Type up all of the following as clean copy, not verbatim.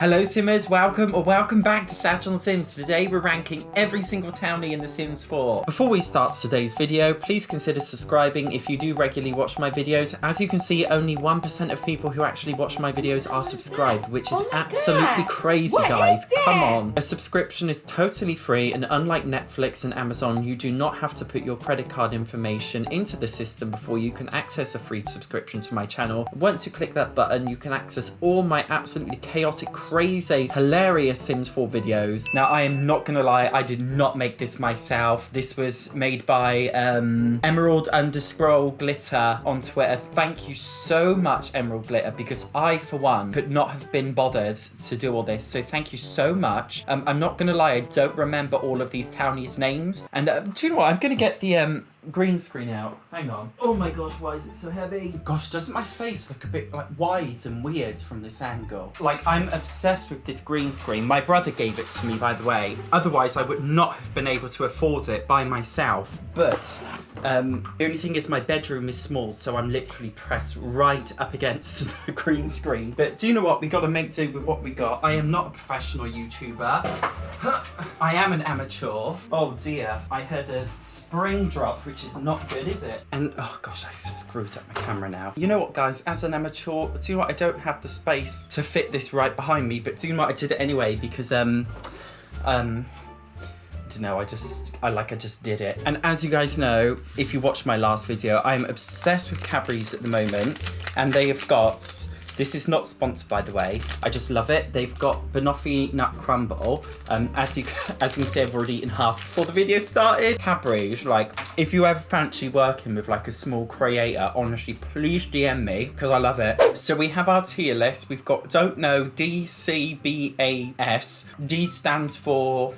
Hello Simmers, welcome back to SatchOnSims. Today we're ranking every single townie in The Sims 4. Before we start today's video, please consider subscribing if you do regularly watch my videos. As you can see, only 1% of people who actually watch my videos are subscribed, which is absolutely crazy, guys. Come on. A subscription is totally free, and unlike Netflix and Amazon, you do not have to put your credit card information into the system before you can access a free subscription to my channel. Once you click that button, you can access all my absolutely chaotic, crazy, hilarious Sims 4 videos. Now, I am not gonna lie, I did not make this myself. This was made by Emerald_Glitter on Twitter. Thank you so much, Emerald Glitter, because I, for one, could not have been bothered to do all this. So thank you so much. I'm not gonna lie, I don't remember all of these townies' names. And do you know what? I'm gonna get the green screen out. Hang on. Oh my gosh, why is it so heavy? Gosh, doesn't my face look a bit like wide and weird from this angle? Like, I'm obsessed with this green screen. My brother gave it to me, by the way. Otherwise, I would not have been able to afford it by myself. But the only thing is my bedroom is small, so I'm literally pressed right up against the green screen. But do you know what? We gotta make do with what we got. I am not a professional YouTuber. I am an amateur. Oh dear, I heard a spring drop, which is not good, is it? And oh gosh, I've screwed up my camera now. You know what, guys, as an amateur, do you know what? I don't have the space to fit this right behind me, but do you know what? I did it anyway because I don't know, I just did it. And as you guys know, if you watched my last video, I'm obsessed with Cadbury's at the moment, and they have got, this is not sponsored, by the way. I just love it. They've got banoffee nut crumble. As you can see, I've already eaten half before the video started. Cadbury's, like, if you ever fancy working with like a small creator, honestly, please DM me because I love it. So we have our tier list. We've got don't know, DCBAS. D stands for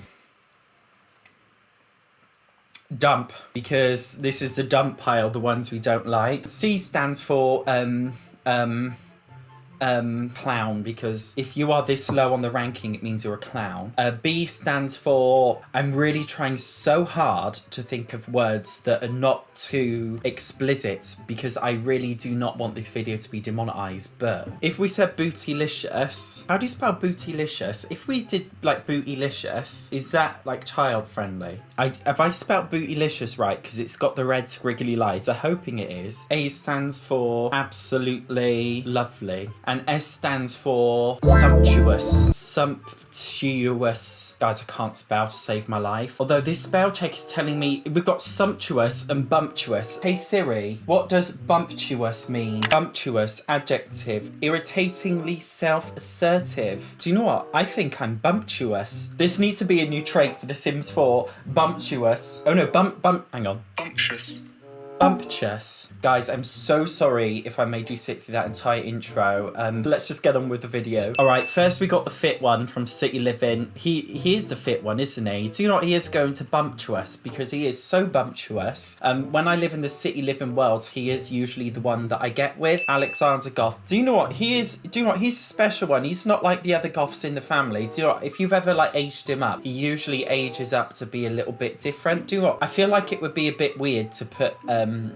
dump, because this is the dump pile, the ones we don't like. C stands for clown, because if you are this low on the ranking, it means you're a clown. B stands for, I'm really trying so hard to think of words that are not too explicit, because I really do not want this video to be demonetized. But if we said bootylicious, how do you spell bootylicious? If we did like bootylicious, is that like child friendly? Have I spelled bootylicious right? Because it's got the red squiggly lines. I'm hoping it is. A stands for absolutely lovely. And S stands for sumptuous. Sumptuous. Guys, I can't spell to save my life. Although this spell check is telling me we've got sumptuous and bumptuous. Hey Siri, what does bumptuous mean? Bumptuous, adjective, irritatingly self-assertive. Do you know what? I think I'm bumptuous. This needs to be a new trait for The Sims 4. Bumptuous. Oh no, hang on. Bumptious. Bumptious. Guys, I'm so sorry if I made you sit through that entire intro. Let's just get on with the video. All right, first we got the fit one from City Living. He is the fit one, isn't he? Do you know what? He is going to bumptuous because he is so bumptuous. When I live in the City Living world, he is usually the one that I get with. Alexander Goth. Do you know what? He's a special one. He's not like the other Goths in the family. Do you know what? If you've ever like aged him up, he usually ages up to be a little bit different. Do you know what? I feel like it would be a bit weird to put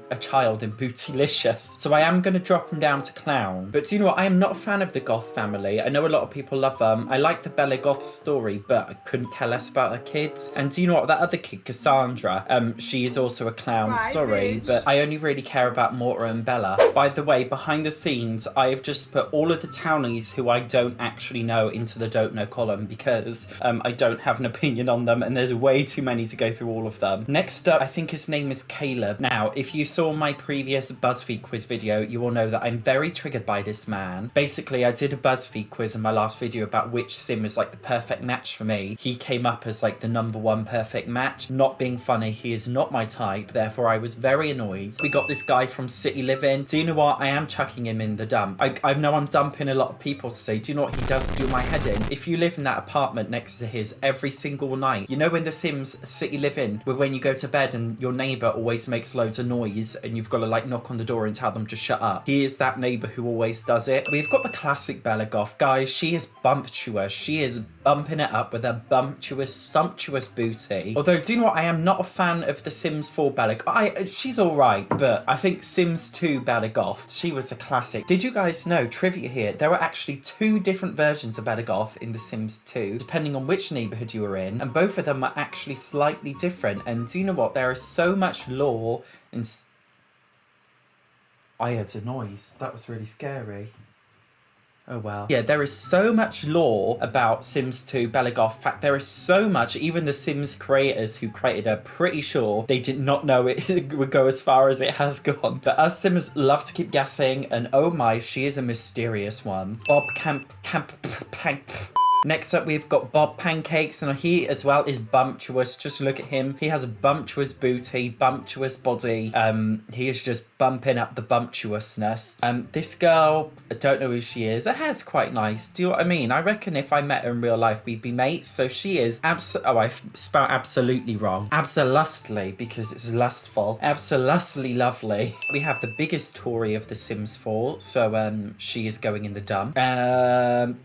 a child in bootylicious, so I am going to drop him down to clown. But do you know what? I am not a fan of the Goth family. I know a lot of people love them. I like the Bella Goth story, but I couldn't care less about her kids. And do you know what? That other kid, Cassandra, she is also a clown. Right, sorry, bitch. But I only really care about Mortimer and Bella. By the way, behind the scenes, I have just put all of the townies who I don't actually know into the don't know column, because I don't have an opinion on them, and there's way too many to go through all of them. Next up, I think his name is Caleb. Now, if you saw my previous BuzzFeed quiz video, you will know that I'm very triggered by this man. Basically, I did a BuzzFeed quiz in my last video about which sim is like the perfect match for me. He came up as like the #1 perfect match. Not being funny, he is not my type, therefore I was very annoyed. We got this guy from City Living. Do you know what? I am chucking him in the dump. I know I'm dumping a lot of people to say, do you know what? He does do my head in. If you live in that apartment next to his every single night, you know in The Sims City Living, where when you go to bed and your neighbour always makes loads of noise and you've got to like knock on the door and tell them to shut up. He is that neighbour who always does it. We've got the classic Bella Goth. Guys, she is bumptuous. She is bumping it up with her bumptious, sumptuous booty. Although, do you know what? I am not a fan of the Sims 4 Bella. She's alright, but I think Sims 2 Bella Goth, she was a classic. Did you guys know, trivia here, there were actually 2 different versions of Bella Goth in The Sims 2, depending on which neighbourhood you were in, and both of them were actually slightly different. And do you know what? There is so much lore and... I heard a noise. That was really scary. Oh well. Yeah, there is so much lore about Sims 2 Bella Goth. In fact, there is so much, even the Sims creators who created are pretty sure they did not know it would go as far as it has gone. But us Sims love to keep guessing, and oh my, she is a mysterious one. Bob Camp. Next up, we've got Bob Pancakes, and he as well is bumptious. Just look at him. He has a bumptious booty, bumptious body. He is just bumping up the bumptiousness. This girl, I don't know who she is. Her hair's quite nice. Do you know what I mean? I reckon if I met her in real life, we'd be mates. So she is I spelled absolutely wrong. Absolutely, because it's lustful. Absolutely lovely. We have the biggest Tory of the Sims 4. So she is going in the dump.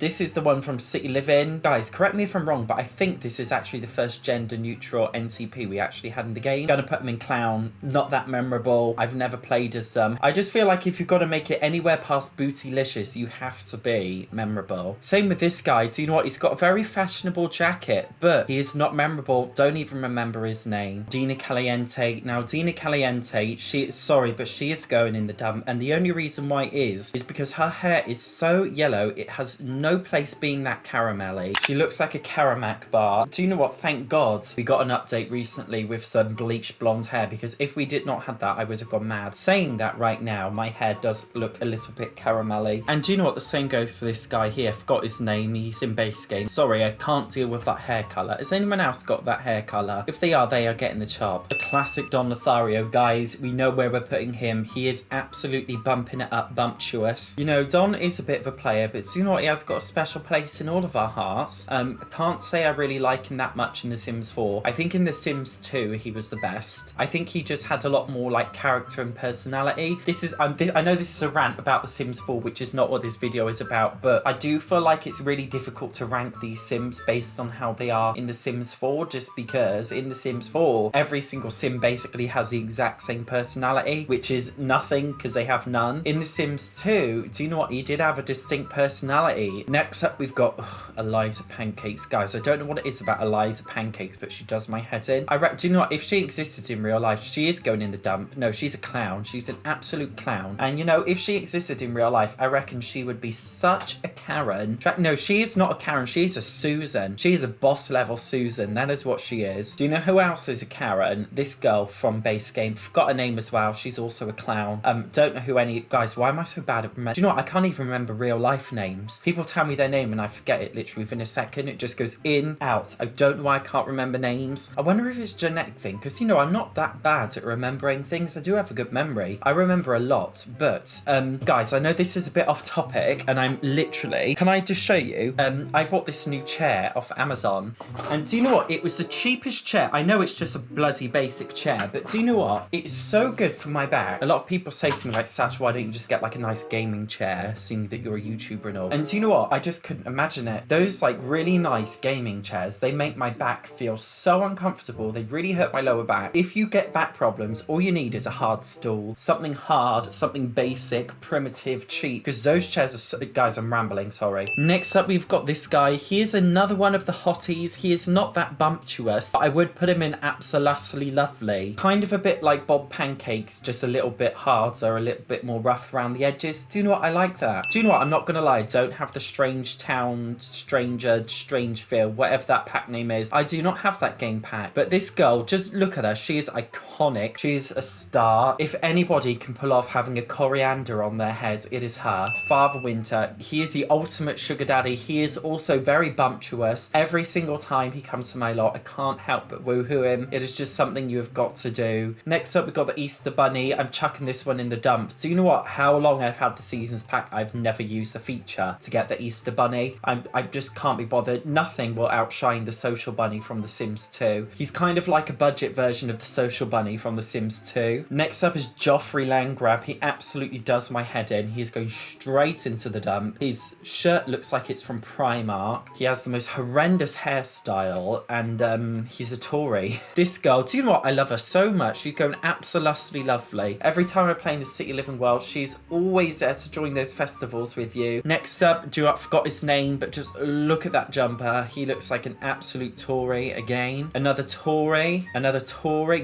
This is the one from City Living. Guys, correct me if I'm wrong, but I think this is actually the first gender neutral NCP we actually had in the game. Gonna put them in clown. Not that memorable. I've never played as them. I just feel like if you've got to make it anywhere past bootylicious, you have to be memorable. Same with this guy. Do you know what? He's got a very fashionable jacket, but he is not memorable. Don't even remember his name. Dina Caliente. Now, Dina Caliente, she is going in the dump, and the only reason why is because her hair is so yellow, it has no place being that caramel. She looks like a Caramac bar. Do you know what? Thank God we got an update recently with some bleached blonde hair, because if we did not have that, I would have gone mad. Saying that right now, my hair does look a little bit caramelly. And do you know what? The same goes for this guy here. I forgot his name. He's in base game. Sorry, I can't deal with that hair colour. Has anyone else got that hair colour? If they are getting the chop. The classic Don Lothario. Guys, we know where we're putting him. He is absolutely bumping it up, bumptious. You know, Don is a bit of a player, but do you know what? He has got a special place in all of our hearts. I can't say I really like him that much in The Sims 4. I think in The Sims 2 he was the best. I think he just had a lot more like character and personality. I know this is a rant about The Sims 4, which is not what this video is about, but I do feel like it's really difficult to rank these Sims based on how they are in The Sims 4, just because in The Sims 4 every single Sim basically has the exact same personality, which is nothing because they have none. In The Sims 2, do you know what? He did have a distinct personality. Next up, we've got Eliza Pancakes. Guys, I don't know what it is about Eliza Pancakes, but she does my head in. Do you know what? If she existed in real life, she is going in the dump. No, she's a clown. She's an absolute clown. And you know, if she existed in real life, I reckon she would be such a Karen. In fact, no, she is not a Karen. She's a Susan. She is a boss level Susan. That is what she is. Do you know who else is a Karen? This girl from base game. Forgot her name as well. She's also a clown. Don't know who any... Guys, why am I so bad at remembering? Do you know what? I can't even remember real life names. People tell me their name and I forget it literally within a second. It just goes in, out. I don't know why I can't remember names. I wonder if it's a genetic thing, because you know, I'm not that bad at remembering things. I do have a good memory. I remember a lot, but guys, I know this is a bit off topic, and I'm literally... Can I just show you? I bought this new chair off Amazon, and do you know what? It was the cheapest chair. I know it's just a bloody basic chair, but do you know what? It's so good for my back. A lot of people say to me like, Satch, why don't you just get like a nice gaming chair, seeing that you're a YouTuber and all? And do you know what? I just couldn't imagine it. Those like really nice gaming chairs, they make my back feel so uncomfortable. They really hurt my lower back. If you get back problems, all you need is a hard stool. Something hard, something basic, primitive, cheap. Because those chairs are so... Guys, I'm rambling, sorry. Next up, we've got this guy. He is another one of the hotties. He is not that bumptious, but I would put him in absolutely lovely. Kind of a bit like Bob Pancakes, just a little bit harder, a little bit more rough around the edges. Do you know what? I like that. Do you know what? I'm not gonna lie. I don't have the Strange Town, Strangeville, whatever that pack name is. I do not have that game pack. But this girl, just look at her. She is iconic. She's a star. If anybody can pull off having a coriander on their head, it is her. Father Winter. He is the ultimate sugar daddy. He is also very bumptious. Every single time he comes to my lot, I can't help but woohoo him. It is just something you have got to do. Next up, we've got the Easter Bunny. I'm chucking this one in the dump. Do you know what? How long I've had the seasons pack, I've never used the feature to get the Easter Bunny. I just can't be bothered. Nothing will outshine the social bunny from The Sims 2. He's kind of like a budget version of the social bunny from The Sims 2. Next up is Joffrey Landgrab. He absolutely does my head in. He's going straight into the dump. His shirt looks like it's from Primark. He has the most horrendous hairstyle, and he's a Tory. This girl, do you know what? I love her so much. She's going absolutely lovely. Every time I play in the City Living world, she's always there to join those festivals with you. Next up, I forgot his name, but just look at that jumper. He looks like an absolute Tory again. Another Tory.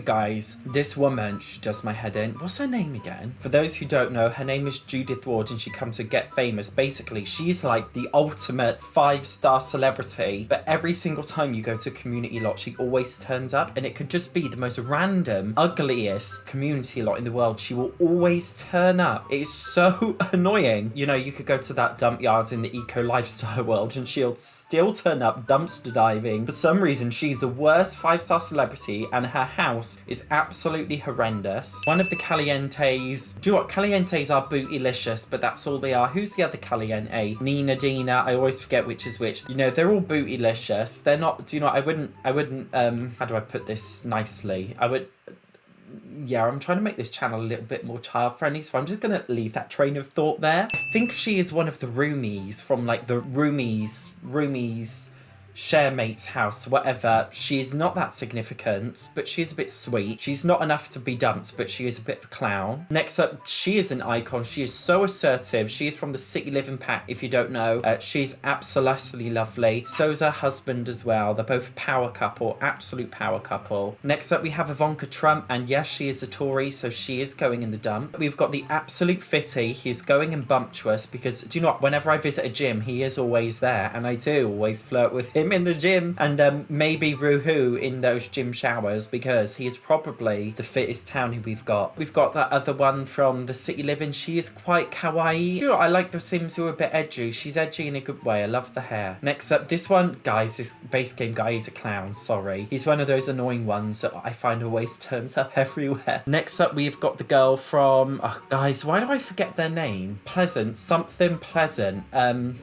Guys, this woman, she does my head in. What's her name again? For those who don't know, her name is Judith Ward, and she comes to Get Famous. Basically, she's like the ultimate 5-star celebrity, but every single time you go to community lot, she always turns up, and it could just be the most random, ugliest community lot in the world. She will always turn up. It is so annoying. You know, you could go to that dump yards in the eco lifestyle world and she'll still turn up dumpster diving. For some reason, she's the worst 5-star celebrity, and her house is absolutely horrendous. One of the Calientes, do you know what? Calientes are bootylicious, but that's all they are. Who's the other Caliente? Nina, Dina, I always forget which is which. You know, they're all bootylicious. They're not, do you know, I wouldn't, how do I put this nicely? Yeah, I'm trying to make this channel a little bit more child friendly, so I'm just gonna leave that train of thought there. I think she is one of the roomies from like the roomies Sharemate's house, whatever. She's not that significant, but she's a bit sweet. She's not enough to be dumped, but she is a bit of a clown. Next up, she is an icon. She is so assertive. She is from the City Living pack, if you don't know. She's absolutely lovely. So is her husband as well. They're both a power couple, absolute power couple. Next up, we have Ivanka Trump, and yes, she is a Tory, so she is going in the dump. We've got the absolute fitty. He's going in bumptuous because, do you know what? Whenever I visit a gym, he is always there, and I do always flirt with him in the gym, and maybe woohoo in those gym showers, because he is probably the fittest townie we've got. We've got that other one from the City Living. She is quite kawaii. You know, I like the Sims who are a bit edgy. She's edgy in a good way. I love the hair. Next up, this one, guys, this base game guy is a clown. Sorry. He's one of those annoying ones that I find always turns up everywhere. Next up, we've got the girl from, oh, guys, why do I forget their name? Pleasant, something pleasant.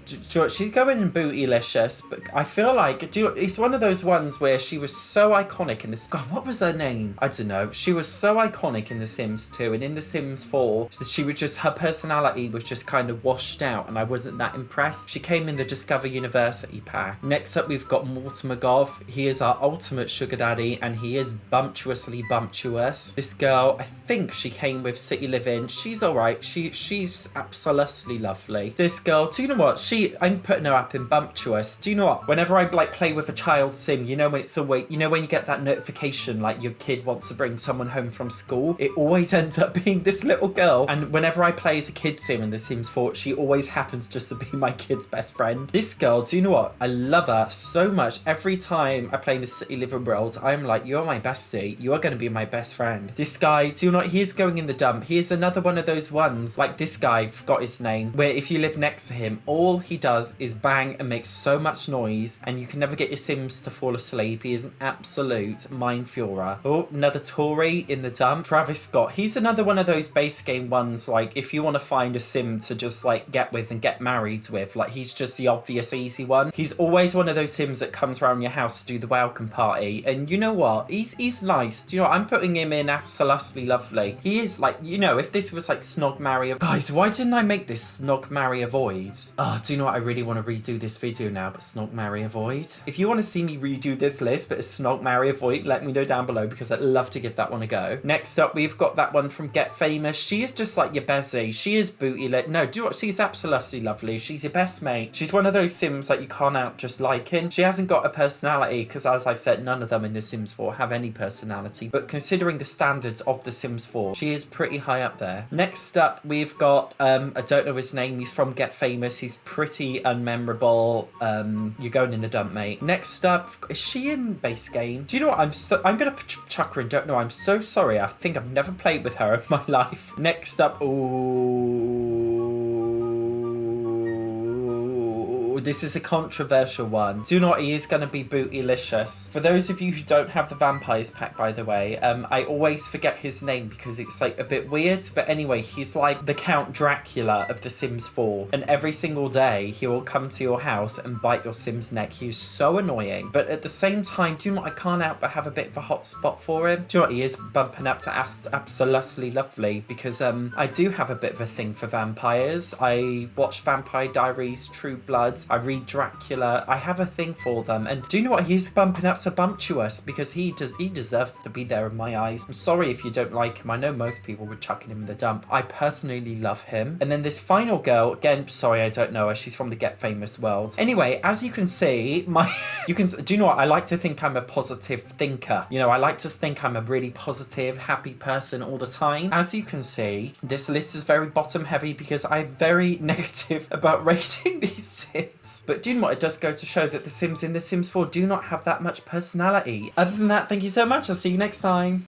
She's going in bootylicious, but I feel like, it's one of those ones where she was so iconic in this. God, what was her name? I don't know. She was so iconic in The Sims 2 and in The Sims 4. She was just, her personality was just kind of washed out, and I wasn't that impressed. She came in the Discover University pack. Next up, we've got Mortimer Golf. He is our ultimate sugar daddy, and he is bumptuously bumptuous. This girl, I think she came with City Living. She's alright. She's absolutely lovely. This girl, do you know what? I'm putting her up in bumptuous. Do you know what? Whenever I like play with a child sim, you know when it's always, you know when you get that notification like your kid wants to bring someone home from school, it always ends up being this little girl. And whenever I play as a kid sim in The Sims 4, she always happens just to be my kid's best friend. This girl, do you know what? I love her so much. Every time I play in the City Living world, I'm like, you're my bestie. You are going to be my best friend. This guy, do you know what? He is going in the dump. He is another one of those ones, like this guy, forgot his name, where if you live next to him, all he does is bang and make so much noise, and you can never get your Sims to fall asleep. He is an absolute mind furer. Oh, another Tory in the dump. Travis Scott. He's another one of those base game ones, like if you want to find a Sim to just like get with and get married with, like he's just the obvious easy one. He's always one of those Sims that comes around your house to do the welcome party, and you know what? He's nice. Do you know what? I'm putting him in absolutely lovely. He is like, you know, if this was like Snog Marry, guys, why didn't I make this Snog Marry Avoid? Oh, do you know what? I really want to redo this video now, but Snog Marry Avoid. If you want to see me redo this list, but it's Snog Marry Avoid, let me know down below, because I'd love to give that one a go. Next up, we've got that one from Get Famous. She is just like your Bezzy. She is booty lit. No, do you know what? She's absolutely lovely. She's your best mate. She's one of those Sims that you can't out just liking. She hasn't got a personality, because as I've said, none of them in The Sims 4 have any personality. But considering the standards of The Sims 4, she is pretty high up there. Next up, we've got, I don't know his name. He's from Get Famous. He's pretty unmemorable. You're going in the dump, mate. Next up, is she in base game? Do you know what? I'm gonna chuck her in. Don't know. I'm so sorry. I think I've never played with her in my life. Next up, ooh. Ooh, this is a controversial one. Do you know what? He is going to be bootylicious. For those of you who don't have the vampires pack, by the way, I always forget his name because it's like a bit weird. But anyway, he's like the Count Dracula of The Sims 4. And every single day, he will come to your house and bite your Sim's neck. He is so annoying. But at the same time, do you know what? I can't help but have a bit of a hot spot for him. Do you know what? He is bumping up to absolutely lovely because I do have a bit of a thing for vampires. I watch Vampire Diaries, True Bloods. I read Dracula. I have a thing for them. And do you know what? He's bumping up to bumptuous because he deserves to be there in my eyes. I'm sorry if you don't like him. I know most people would chucking him in the dump. I personally love him. And then this final girl, again, sorry, I don't know her. She's from the Get Famous world. Anyway, as you can see, do you know what? I like to think I'm a positive thinker. You know, I like to think I'm a really positive, happy person all the time. As you can see, this list is very bottom heavy because I'm very negative about rating these Sims. But do you know what? It does go to show that the Sims in The Sims 4 do not have that much personality. Other than that, thank you so much. I'll see you next time.